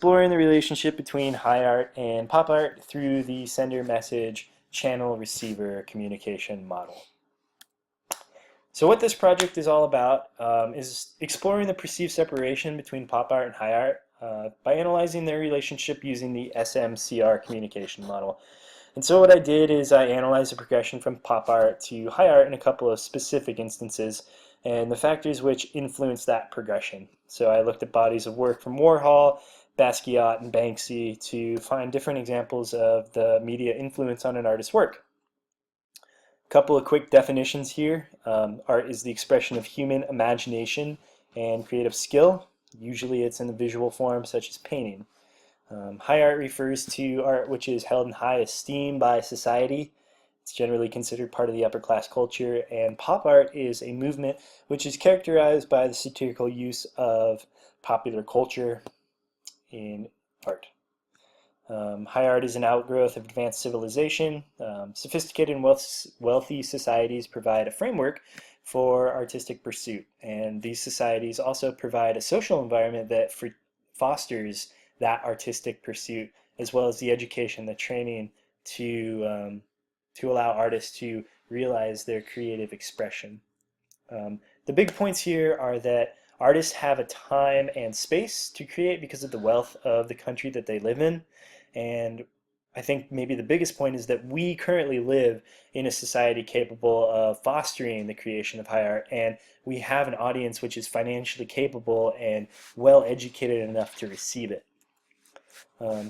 exploring the relationship between high art and pop art through the sender message channel receiver communication model. So what this project is all about is exploring the perceived separation between pop art and high art by analyzing their relationship using the SMCR communication model. And so what I did is I analyzed the progression from pop art to high art in a couple of specific instances and the factors which influence that progression. So I looked at bodies of work from Warhol, Basquiat, and Banksy to find different examples of the media influence on an artist's work. A couple of quick definitions here. Art is the expression of human imagination and creative skill. Usually it's in the visual form, such as painting. High art refers to art which is held in high esteem by society. It's generally considered part of the upper class culture, and pop art is a movement which is characterized by the satirical use of popular culture in art. High art is an outgrowth of advanced civilization. Sophisticated and wealthy societies provide a framework for artistic pursuit, and these societies also provide a social environment that fosters that artistic pursuit, as well as the education, the training to allow artists to realize their creative expression. The big points here are that artists have a time and space to create because of the wealth of the country that they live in. And I think maybe the biggest point is that we currently live in a society capable of fostering the creation of high art, and we have an audience which is financially capable and well educated enough to receive it.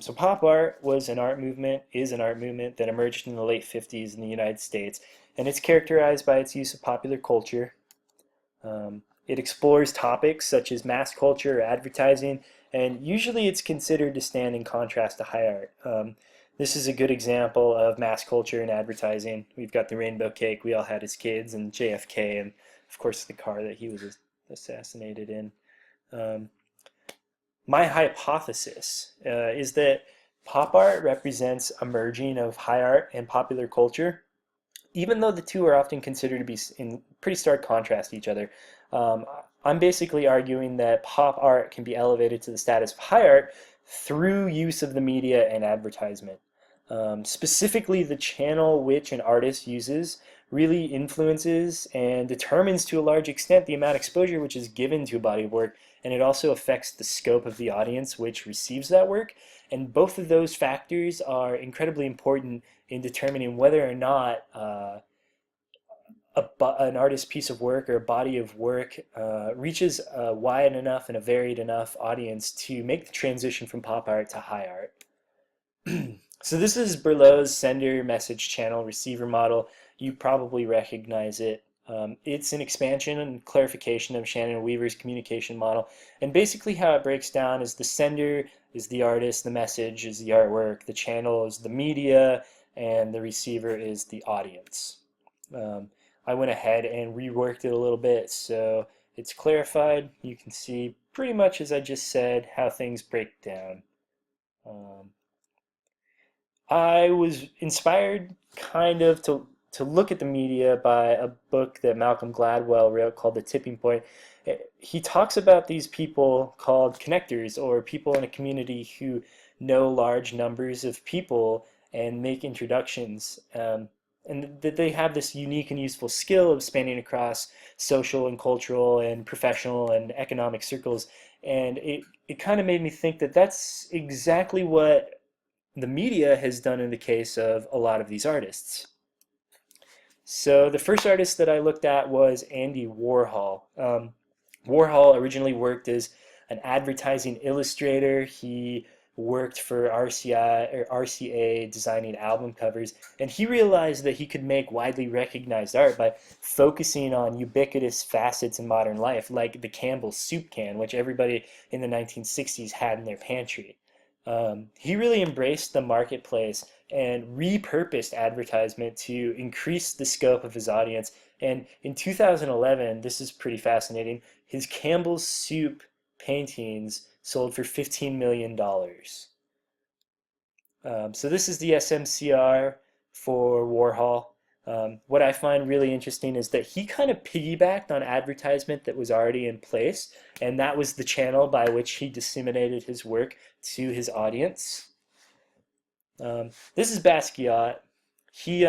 So pop art is an art movement that emerged in the late 50s in the United States, and it's characterized by its use of popular culture. It explores topics such as mass culture or advertising, and usually it's considered to stand in contrast to high art. This is a good example of mass culture and advertising. We've got the rainbow cake we all had as kids, and JFK, and of course the car that he was assassinated in. My hypothesis is that pop art represents a merging of high art and popular culture, even though the two are often considered to be in pretty stark contrast to each other. I'm basically arguing that pop art can be elevated to the status of high art through use of the media and advertisement. Specifically, the channel which an artist uses really influences and determines to a large extent the amount of exposure which is given to a body of work, and it also affects the scope of the audience which receives that work. And both of those factors are incredibly important in determining whether or not an artist's piece of work or a body of work reaches a wide enough and a varied enough audience to make the transition from pop art to high art. So this is Berlow's sender message channel receiver model. You probably recognize it. It's an expansion and clarification of Shannon Weaver's communication model. And basically how it breaks down is the sender is the artist, the message is the artwork, the channel is the media, and the receiver is the audience. I went ahead and reworked it a little bit so it's clarified. You can see pretty much as I just said how things break down. I was inspired kind of to look at the media by a book that Malcolm Gladwell wrote called The Tipping Point. He talks about these people called connectors, or people in a community who know large numbers of people and make introductions. And that they have this unique and useful skill of spanning across social and cultural and professional and economic circles. And it kind of made me think that that's exactly what the media has done in the case of a lot of these artists. So the first artist that I looked at was Andy Warhol. Warhol originally worked as an advertising illustrator. He worked for RCA designing album covers, and he realized that he could make widely recognized art by focusing on ubiquitous facets in modern life, like the Campbell's soup can, which everybody in the 1960s had in their pantry. He really embraced the marketplace and repurposed advertisement to increase the scope of his audience. And in 2011, this is pretty fascinating, his Campbell's soup paintings sold for $15 million. So this is the SMCR for Warhol. What I find really interesting is that he kind of piggybacked on advertisement that was already in place, and that was the channel by which he disseminated his work to his audience. This is Basquiat. He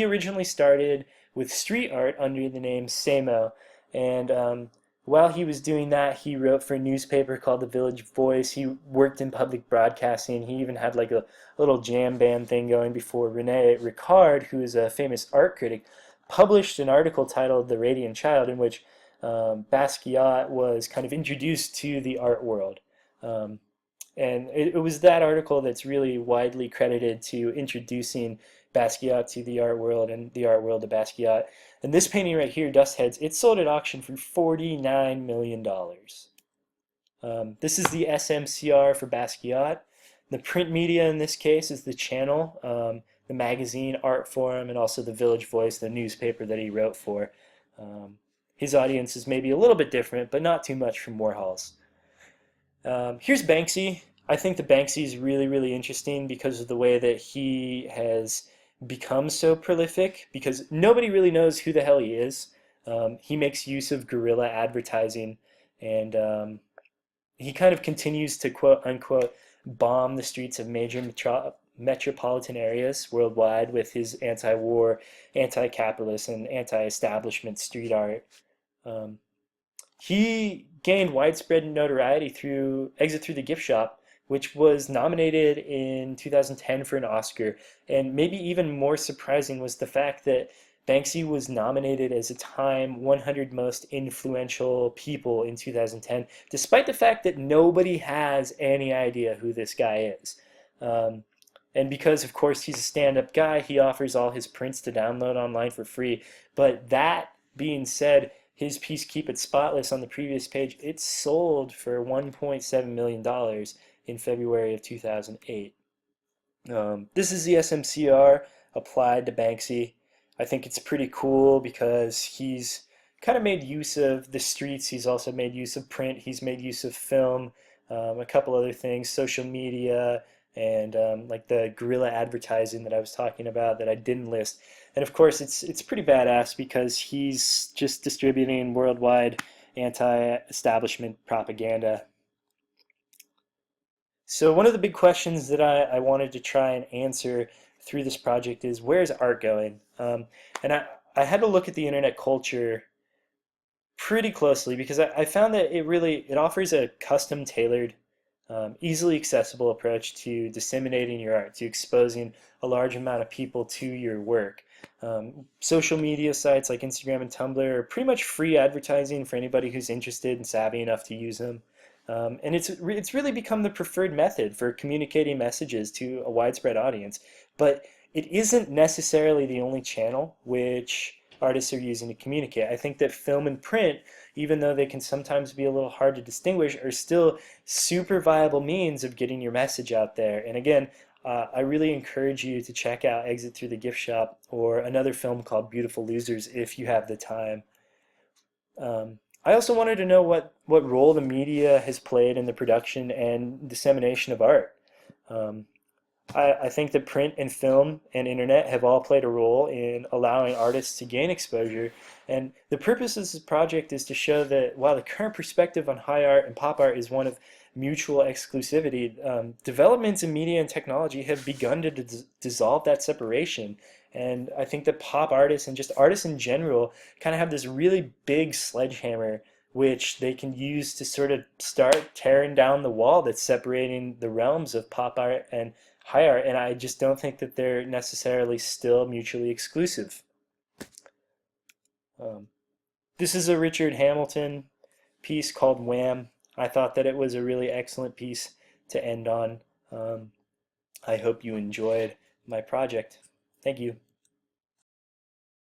originally started with street art under the name Samo, and while he was doing that, he wrote for a newspaper called The Village Voice. He worked in public broadcasting. He even had like a little jam band thing going before Rene Ricard, who is a famous art critic, published an article titled The Radiant Child, in which Basquiat was kind of introduced to the art world. Um, and it was that article that's really widely credited to introducing Basquiat to the art world and the art world to Basquiat. And this painting right here, Dust Heads, it sold at auction for $49 million. This is the SMCR for Basquiat. The print media in this case is the channel, the magazine, art forum, and also the Village Voice, the newspaper that he wrote for. His audience is maybe a little bit different, but not too much from Warhol's. Here's Banksy. I think the Banksy is really, really interesting because of the way that he has become so prolific, because nobody really knows who the hell he is. He makes use of guerrilla advertising, and he kind of continues to quote unquote bomb the streets of major metropolitan areas worldwide with his anti-war, anti-capitalist, and anti-establishment street art. Um, he gained widespread notoriety through Exit Through the Gift Shop, which was nominated in 2010 for an Oscar. And maybe even more surprising was the fact that Banksy was nominated as a Time 100 Most Influential People in 2010, despite the fact that nobody has any idea who this guy is. Um, and because, of course, he's a stand-up guy, he offers all his prints to download online for free. But that being said, his piece Keep It Spotless on the previous page, it sold for $1.7 million in February of 2008. This is the SMCR applied to Banksy. I think it's pretty cool because he's kind of made use of the streets. He's also made use of print. He's made use of film, a couple other things, social media, and like the guerrilla advertising that I was talking about that I didn't list. And of course, it's pretty badass because he's just distributing worldwide anti-establishment propaganda. So one of the big questions that I wanted to try and answer through this project is, where's art going? And I had to look at the internet culture pretty closely because I found that it offers a custom tailored, easily accessible approach to disseminating your art, to exposing a large amount of people to your work. Social media sites like Instagram and Tumblr are pretty much free advertising for anybody who's interested and savvy enough to use them. And it's really become the preferred method for communicating messages to a widespread audience. But it isn't necessarily the only channel which artists are using to communicate. I think that film and print, even though they can sometimes be a little hard to distinguish, are still super viable means of getting your message out there. And again, I really encourage you to check out Exit Through the Gift Shop or another film called Beautiful Losers if you have the time. I also wanted to know what role the media has played in the production and dissemination of art. Um, I think that print and film and internet have all played a role in allowing artists to gain exposure. And the purpose of this project is to show that while the current perspective on high art and pop art is one of mutual exclusivity, developments in media and technology have begun to dissolve that separation. And I think that pop artists and just artists in general kind of have this really big sledgehammer which they can use to sort of start tearing down the wall that's separating the realms of pop art and high art, and I just don't think that they're necessarily still mutually exclusive. Um, this is a Richard Hamilton piece called Wham. I thought that it was a really excellent piece to end on. I hope you enjoyed my project. Thank you.